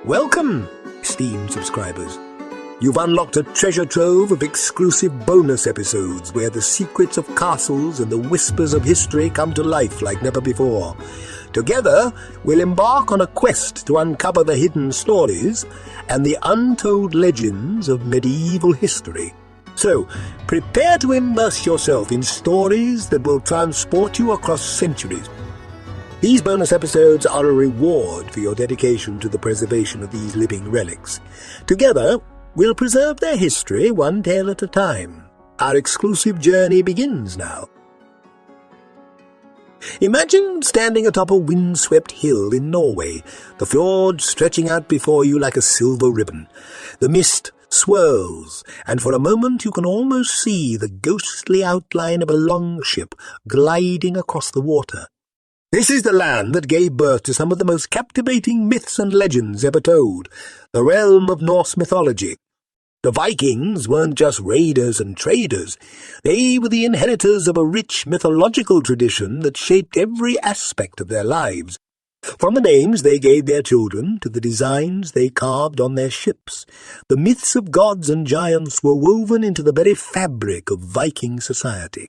Welcome, esteemed subscribers. You've unlocked a treasure trove of exclusive bonus episodes where the secrets of castles and the whispers of history come to life like never before. Together, we'll embark on a quest to uncover the hidden stories and the untold legends of medieval history. So, prepare to immerse yourself in stories that will transport you across centuries. These bonus episodes are a reward for your dedication to the preservation of these living relics. Together, we'll preserve their history one tale at a time. Our exclusive journey begins now. Imagine standing atop a windswept hill in Norway, the fjord stretching out before you like a silver ribbon. The mist swirls, and for a moment you can almost see the ghostly outline of a longship gliding across the water. This is the land that gave birth to some of the most captivating myths and legends ever told, the realm of Norse mythology. The Vikings weren't just raiders and traders. They were the inheritors of a rich mythological tradition that shaped every aspect of their lives. From the names they gave their children to the designs they carved on their ships, the myths of gods and giants were woven into the very fabric of Viking society.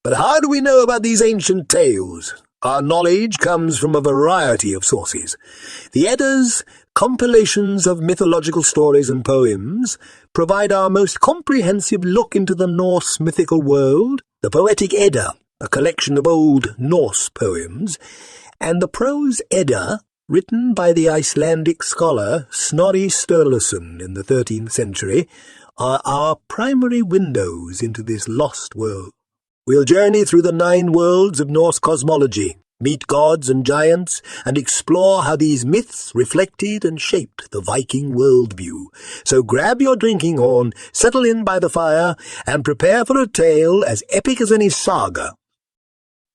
But how do we know about these ancient tales? Our knowledge comes from a variety of sources. The Eddas, compilations of mythological stories and poems, provide our most comprehensive look into the Norse mythical world, the Poetic Edda, a collection of old Norse poems, and the Prose Edda, written by the Icelandic scholar Snorri Sturluson in the 13th century, are our primary windows into this lost world. We'll journey through the 9 worlds of Norse cosmology, meet gods and giants, and explore how these myths reflected and shaped the Viking worldview. So grab your drinking horn, settle in by the fire, and prepare for a tale as epic as any saga.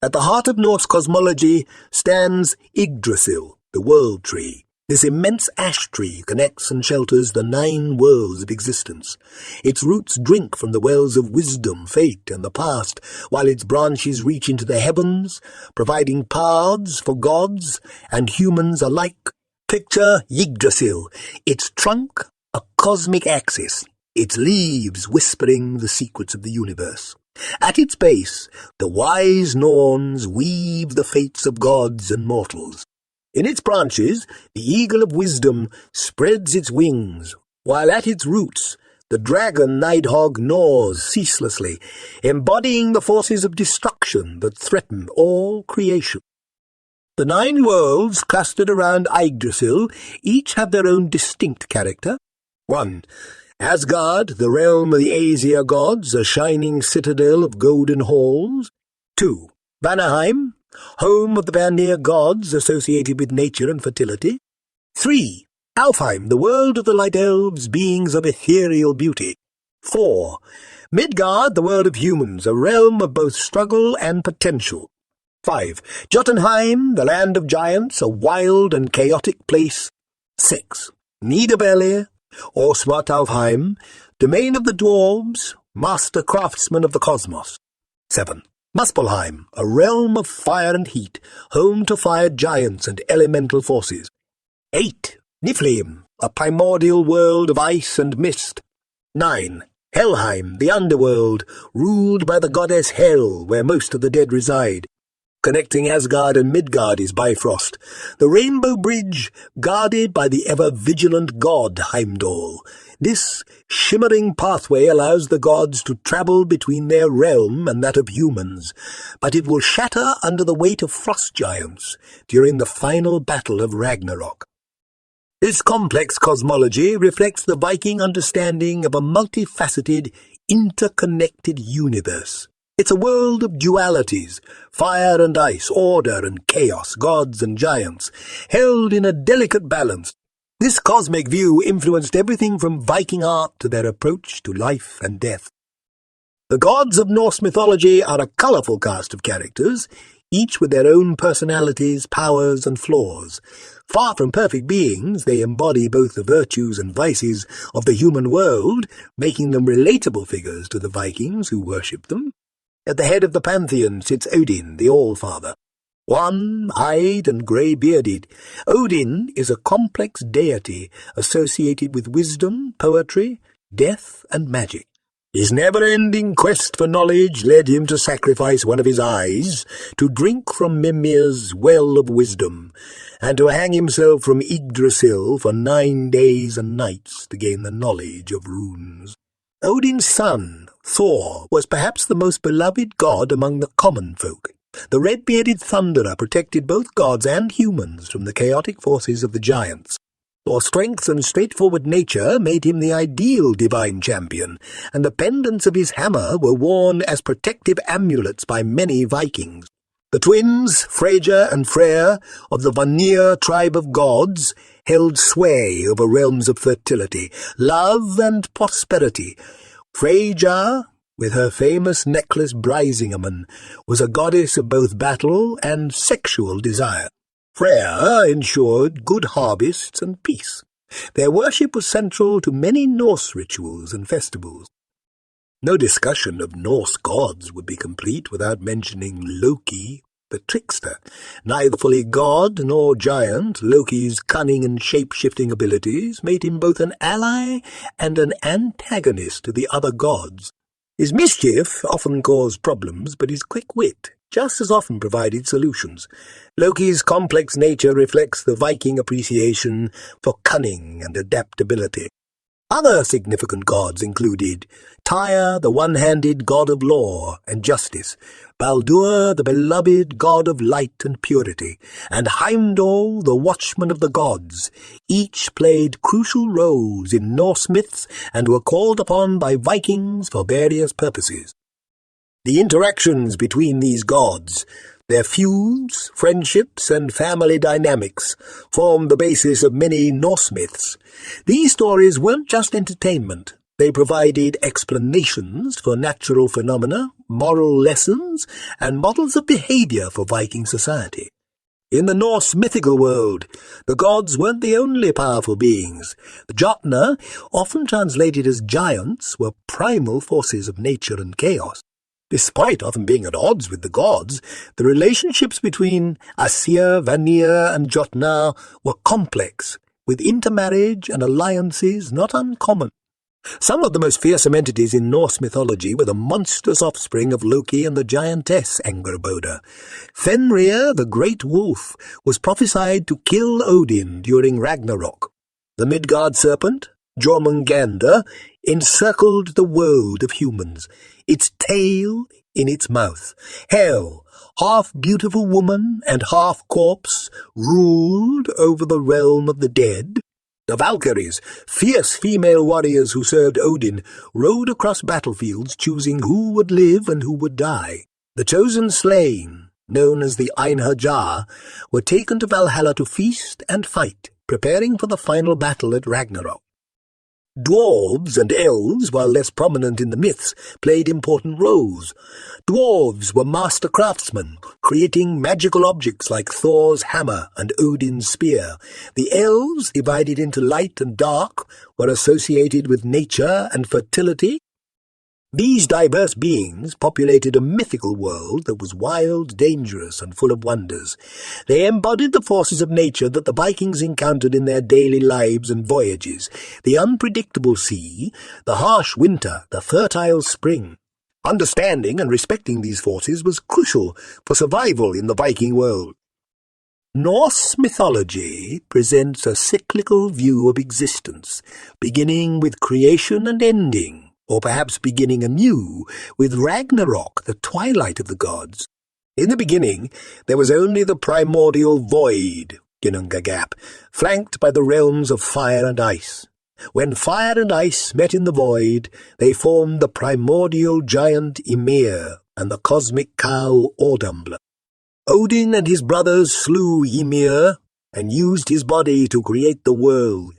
At the heart of Norse cosmology stands Yggdrasil, the world tree. This immense ash tree connects and shelters the 9 worlds of existence. Its roots drink from the wells of wisdom, fate, and the past, while its branches reach into the heavens, providing paths for gods and humans alike. Picture Yggdrasil, its trunk a cosmic axis, its leaves whispering the secrets of the universe. At its base, the wise Norns weave the fates of gods and mortals. In its branches, the eagle of wisdom spreads its wings, while at its roots, the dragon Nidhogg gnaws ceaselessly, embodying the forces of destruction that threaten all creation. The 9 worlds clustered around Yggdrasil each have their own distinct character. 1. Asgard, the realm of the Aesir gods, a shining citadel of golden halls. 2. Vanaheim, home of the Vanir gods associated with nature and fertility. 3. Alfheim, the world of the light elves, beings of ethereal beauty. 4. Midgard, the world of humans, a realm of both struggle and potential. 5. Jotunheim, the land of giants, a wild and chaotic place. 6. Nidavellir, or Svartalfheim, domain of the dwarves, master craftsmen of the cosmos. 7. Muspelheim, a realm of fire and heat, home to fire giants and elemental forces. 8. Niflheim, a primordial world of ice and mist. 9. Helheim, the underworld, ruled by the goddess Hel, where most of the dead reside. Connecting Asgard and Midgard is Bifrost, the rainbow bridge guarded by the ever-vigilant god Heimdall. This shimmering pathway allows the gods to travel between their realm and that of humans, but it will shatter under the weight of frost giants during the final battle of Ragnarök. This complex cosmology reflects the Viking understanding of a multifaceted, interconnected universe. It's a world of dualities, fire and ice, order and chaos, gods and giants, held in a delicate balance. This cosmic view influenced everything from Viking art to their approach to life and death. The gods of Norse mythology are a colourful cast of characters, each with their own personalities, powers and flaws. Far from perfect beings, they embody both the virtues and vices of the human world, making them relatable figures to the Vikings who worship them. At the head of the pantheon sits Odin, the All-Father. One-eyed and grey-bearded, Odin is a complex deity associated with wisdom, poetry, death, and magic. His never-ending quest for knowledge led him to sacrifice one of his eyes to drink from Mimir's well of wisdom, and to hang himself from Yggdrasil for 9 days and nights to gain the knowledge of runes. Odin's son, Thor, was perhaps the most beloved god among the common folk. The red-bearded thunderer protected both gods and humans from the chaotic forces of the giants. Thor's strength and straightforward nature made him the ideal divine champion, and the pendants of his hammer were worn as protective amulets by many Vikings. The twins, Freyja and Freyr, of the Vanir tribe of gods, held sway over realms of fertility, love and prosperity. Freyja, with her famous necklace Brisingamen, was a goddess of both battle and sexual desire. Freyr ensured good harvests and peace. Their worship was central to many Norse rituals and festivals. No discussion of Norse gods would be complete without mentioning Loki, the trickster. Neither fully god nor giant, Loki's cunning and shape-shifting abilities made him both an ally and an antagonist to the other gods. His mischief often caused problems, but his quick wit just as often provided solutions. Loki's complex nature reflects the Viking appreciation for cunning and adaptability. Other significant gods included Tyr, the one-handed god of law and justice, Baldur, the beloved god of light and purity, and Heimdall, the watchman of the gods. Each played crucial roles in Norse myths and were called upon by Vikings for various purposes. The interactions between these gods, their feuds, friendships, and family dynamics formed the basis of many Norse myths. These stories weren't just entertainment. They provided explanations for natural phenomena, moral lessons, and models of behavior for Viking society. In the Norse mythical world, the gods weren't the only powerful beings. The Jotnar, often translated as giants, were primal forces of nature and chaos. Despite often being at odds with the gods, the relationships between Aesir, Vanir, and Jotnar were complex, with intermarriage and alliances not uncommon. Some of the most fearsome entities in Norse mythology were the monstrous offspring of Loki and the giantess Angerboda. Fenrir, the great wolf, was prophesied to kill Odin during Ragnarök. The Midgard serpent, Jormungandr, encircled the world of humans, its tail in its mouth. Hel, half beautiful woman and half corpse, ruled over the realm of the dead. The Valkyries, fierce female warriors who served Odin, rode across battlefields choosing who would live and who would die. The chosen slain, known as the Einherjar, were taken to Valhalla to feast and fight, preparing for the final battle at Ragnarök. Dwarves and elves, while less prominent in the myths, played important roles. Dwarves were master craftsmen, creating magical objects like Thor's hammer and Odin's spear. The elves, divided into light and dark, were associated with nature and fertility. These diverse beings populated a mythical world that was wild, dangerous, and full of wonders. They embodied the forces of nature that the Vikings encountered in their daily lives and voyages, the unpredictable sea, the harsh winter, the fertile spring. Understanding and respecting these forces was crucial for survival in the Viking world. Norse mythology presents a cyclical view of existence, beginning with creation and ending, or perhaps beginning anew with Ragnarök, the twilight of the gods. In the beginning, there was only the primordial void, Ginnungagap, flanked by the realms of fire and ice. When fire and ice met in the void, they formed the primordial giant Ymir and the cosmic cow Ordumbla. Odin and his brothers slew Ymir and used his body to create the world.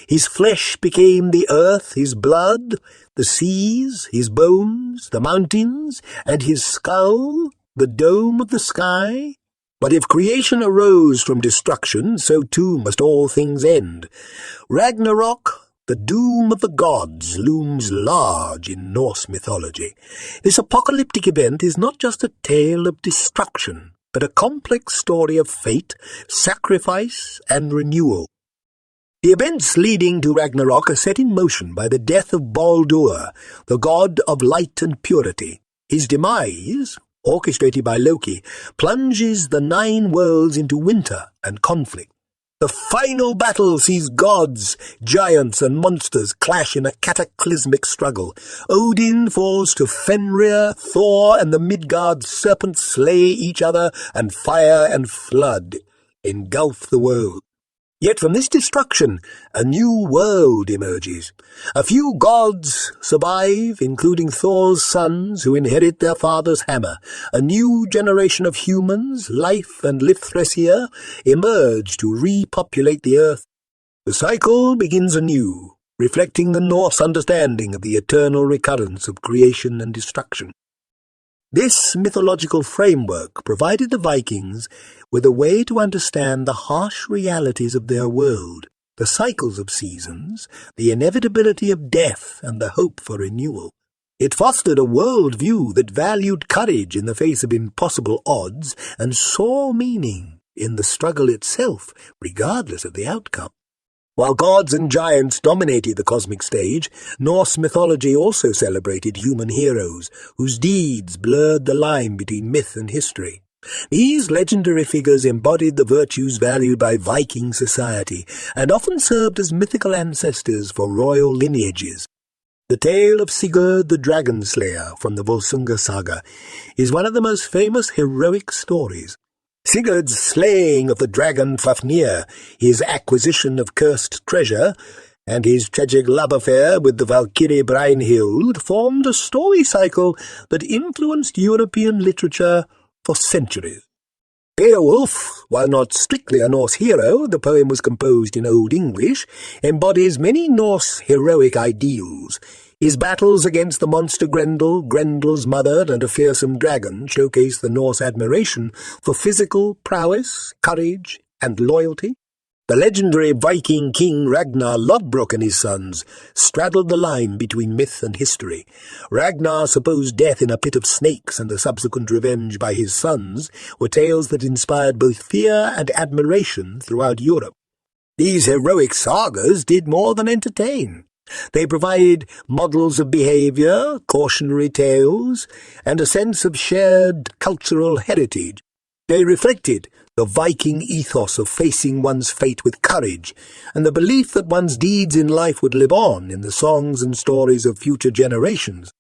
His flesh became the earth, his blood, the seas, his bones, the mountains, and his skull, the dome of the sky. But if creation arose from destruction, so too must all things end. Ragnarök, the doom of the gods, looms large in Norse mythology. This apocalyptic event is not just a tale of destruction, but a complex story of fate, sacrifice, and renewal. The events leading to Ragnarök are set in motion by the death of Baldur, the god of light and purity. His demise, orchestrated by Loki, plunges the 9 worlds into winter and conflict. The final battle sees gods, giants, and monsters clash in a cataclysmic struggle. Odin falls to Fenrir, Thor and the Midgard serpents slay each other, and fire and flood engulf the world. Yet from this destruction, a new world emerges. A few gods survive, including Thor's sons, who inherit their father's hammer. A new generation of humans, Life and Lithresia, emerge to repopulate the earth. The cycle begins anew, reflecting the Norse understanding of the eternal recurrence of creation and destruction. This mythological framework provided the Vikings with a way to understand the harsh realities of their world, the cycles of seasons, the inevitability of death, and the hope for renewal. It fostered a world-view that valued courage in the face of impossible odds and saw meaning in the struggle itself, regardless of the outcome. While gods and giants dominated the cosmic stage, Norse mythology also celebrated human heroes, whose deeds blurred the line between myth and history. These legendary figures embodied the virtues valued by Viking society, and often served as mythical ancestors for royal lineages. The tale of Sigurd the Dragon Slayer from the Volsunga saga is one of the most famous heroic stories. Sigurd's slaying of the dragon Fafnir, his acquisition of cursed treasure, and his tragic love affair with the Valkyrie Brynhild formed a story cycle that influenced European literature for centuries. Beowulf, while not strictly a Norse hero, the poem was composed in Old English, embodies many Norse heroic ideals. His battles against the monster Grendel, Grendel's mother, and a fearsome dragon showcase the Norse admiration for physical prowess, courage, and loyalty. The legendary Viking king Ragnar Lodbrok and his sons straddled the line between myth and history. Ragnar's supposed death in a pit of snakes and the subsequent revenge by his sons were tales that inspired both fear and admiration throughout Europe. These heroic sagas did more than entertain. They provided models of behavior, cautionary tales, and a sense of shared cultural heritage. They reflected the Viking ethos of facing one's fate with courage, and the belief that one's deeds in life would live on in the songs and stories of future generations.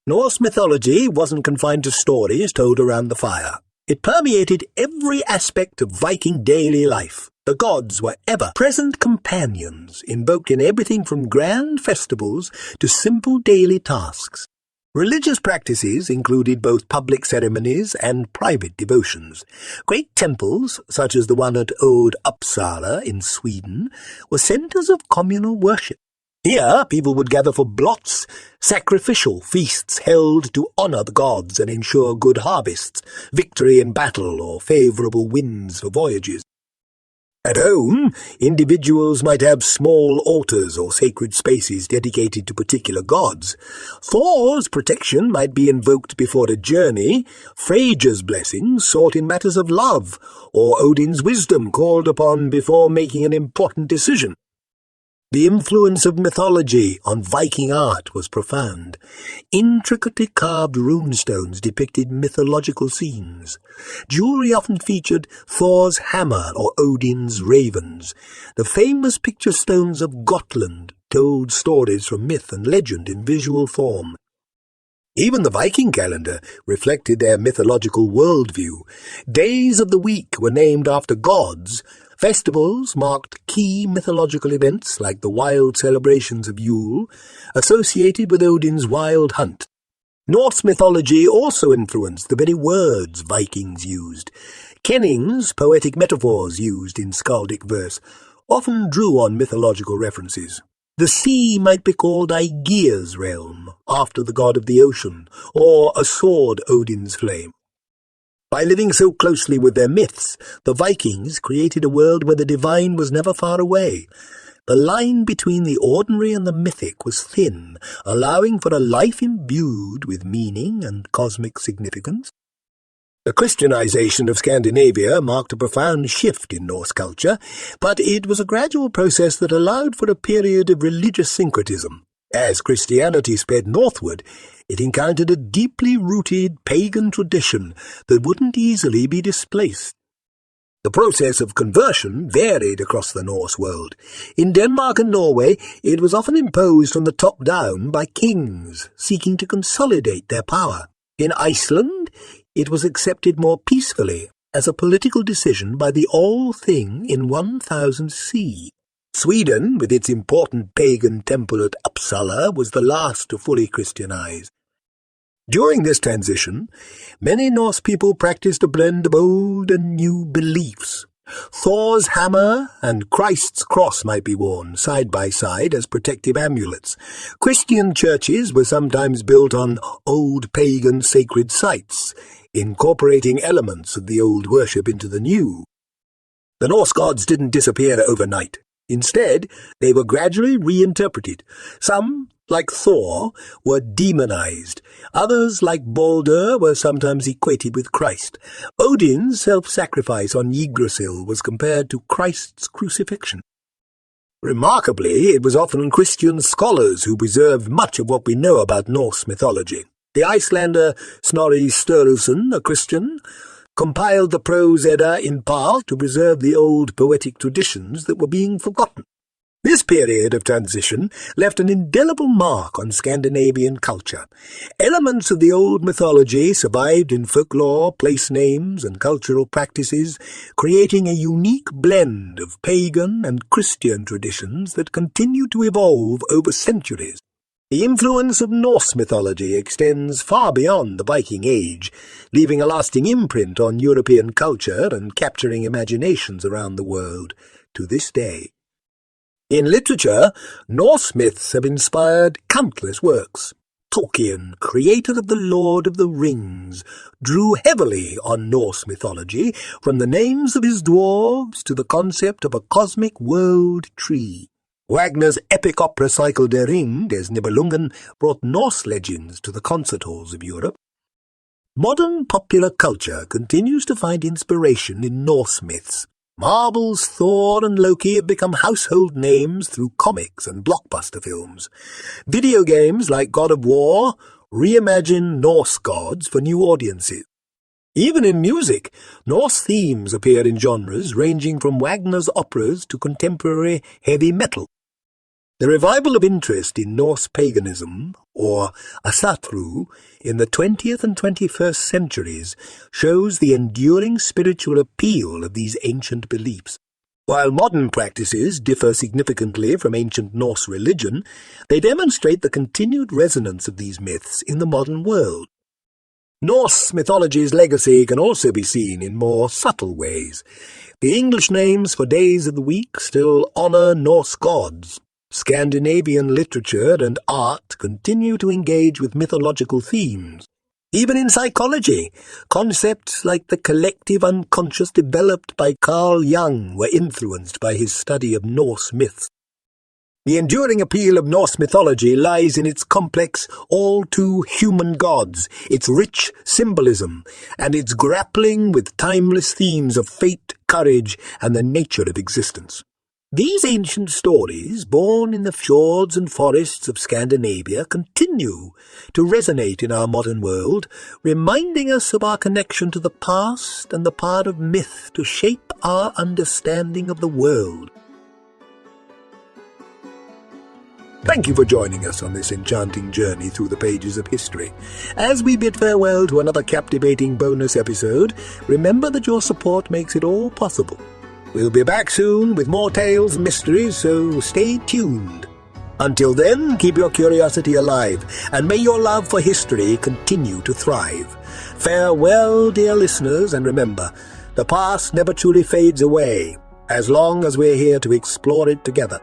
Norse mythology wasn't confined to stories told around the fire. It permeated every aspect of Viking daily life. The gods were ever-present companions, invoked in everything from grand festivals to simple daily tasks. Religious practices included both public ceremonies and private devotions. Great temples, such as the one at Old Uppsala in Sweden, were centers of communal worship. Here, people would gather for blots, sacrificial feasts held to honor the gods and ensure good harvests, victory in battle, or favorable winds for voyages. At home, individuals might have small altars or sacred spaces dedicated to particular gods. Thor's protection might be invoked before a journey, Freyja's blessing sought in matters of love, or Odin's wisdom called upon before making an important decision. The influence of mythology on Viking art was profound. Intricately carved runestones depicted mythological scenes. Jewelry often featured Thor's hammer or Odin's ravens. The famous picture stones of Gotland told stories from myth and legend in visual form. Even the Viking calendar reflected their mythological worldview. Days of the week were named after gods. Festivals marked key mythological events like the wild celebrations of Yule, associated with Odin's wild hunt. Norse mythology also influenced the very words Vikings used. Kenning's poetic metaphors used in skaldic verse often drew on mythological references. The sea might be called Aegir's realm, after the god of the ocean, or a sword Odin's flame. By living so closely with their myths, the Vikings created a world where the divine was never far away. The line between the ordinary and the mythic was thin, allowing for a life imbued with meaning and cosmic significance. The Christianization of Scandinavia marked a profound shift in Norse culture, but it was a gradual process that allowed for a period of religious syncretism. As Christianity spread northward, it encountered a deeply rooted pagan tradition that wouldn't easily be displaced. The process of conversion varied across the Norse world. In Denmark and Norway, it was often imposed from the top down by kings seeking to consolidate their power. In Iceland, it was accepted more peacefully as a political decision by the All-Thing in 1000 C. Sweden, with its important pagan temple at Uppsala, was the last to fully Christianize. During this transition, many Norse people practiced a blend of old and new beliefs. Thor's hammer and Christ's cross might be worn side by side as protective amulets. Christian churches were sometimes built on old pagan sacred sites, incorporating elements of the old worship into the new. The Norse gods didn't disappear overnight. Instead, they were gradually reinterpreted. Some, like Thor, were demonized. Others, like Balder, were sometimes equated with Christ. Odin's self-sacrifice on Yggdrasil was compared to Christ's crucifixion. Remarkably, it was often Christian scholars who preserved much of what we know about Norse mythology. The Icelander Snorri Sturluson, a Christian, compiled the Prose Edda in part to preserve the old poetic traditions that were being forgotten. This period of transition left an indelible mark on Scandinavian culture. Elements of the old mythology survived in folklore, place names, and cultural practices, creating a unique blend of pagan and Christian traditions that continue to evolve over centuries. The influence of Norse mythology extends far beyond the Viking Age, leaving a lasting imprint on European culture and capturing imaginations around the world to this day. In literature, Norse myths have inspired countless works. Tolkien, creator of The Lord of the Rings, drew heavily on Norse mythology, from the names of his dwarves to the concept of a cosmic world tree. Wagner's epic opera cycle Der Ring, des Nibelungen, brought Norse legends to the concert halls of Europe. Modern popular culture continues to find inspiration in Norse myths. Marvel's Thor and Loki have become household names through comics and blockbuster films. Video games like God of War reimagine Norse gods for new audiences. Even in music, Norse themes appear in genres ranging from Wagner's operas to contemporary heavy metal. The revival of interest in Norse paganism, or asatru, in the 20th and 21st centuries shows the enduring spiritual appeal of these ancient beliefs. While modern practices differ significantly from ancient Norse religion, they demonstrate the continued resonance of these myths in the modern world. Norse mythology's legacy can also be seen in more subtle ways. The English names for days of the week still honor Norse gods. Scandinavian literature and art continue to engage with mythological themes. Even in psychology, concepts like the collective unconscious developed by Carl Jung were influenced by his study of Norse myths. The enduring appeal of Norse mythology lies in its complex, all-too-human gods, its rich symbolism, and its grappling with timeless themes of fate, courage, and the nature of existence. These ancient stories, born in the fjords and forests of Scandinavia, continue to resonate in our modern world, reminding us of our connection to the past and the part of myth to shape our understanding of the world. Thank you for joining us on this enchanting journey through the pages of history. As we bid farewell to another captivating bonus episode, remember that your support makes it all possible. We'll be back soon with more tales and mysteries, so stay tuned. Until then, keep your curiosity alive, and may your love for history continue to thrive. Farewell, dear listeners, and remember, the past never truly fades away, as long as we're here to explore it together.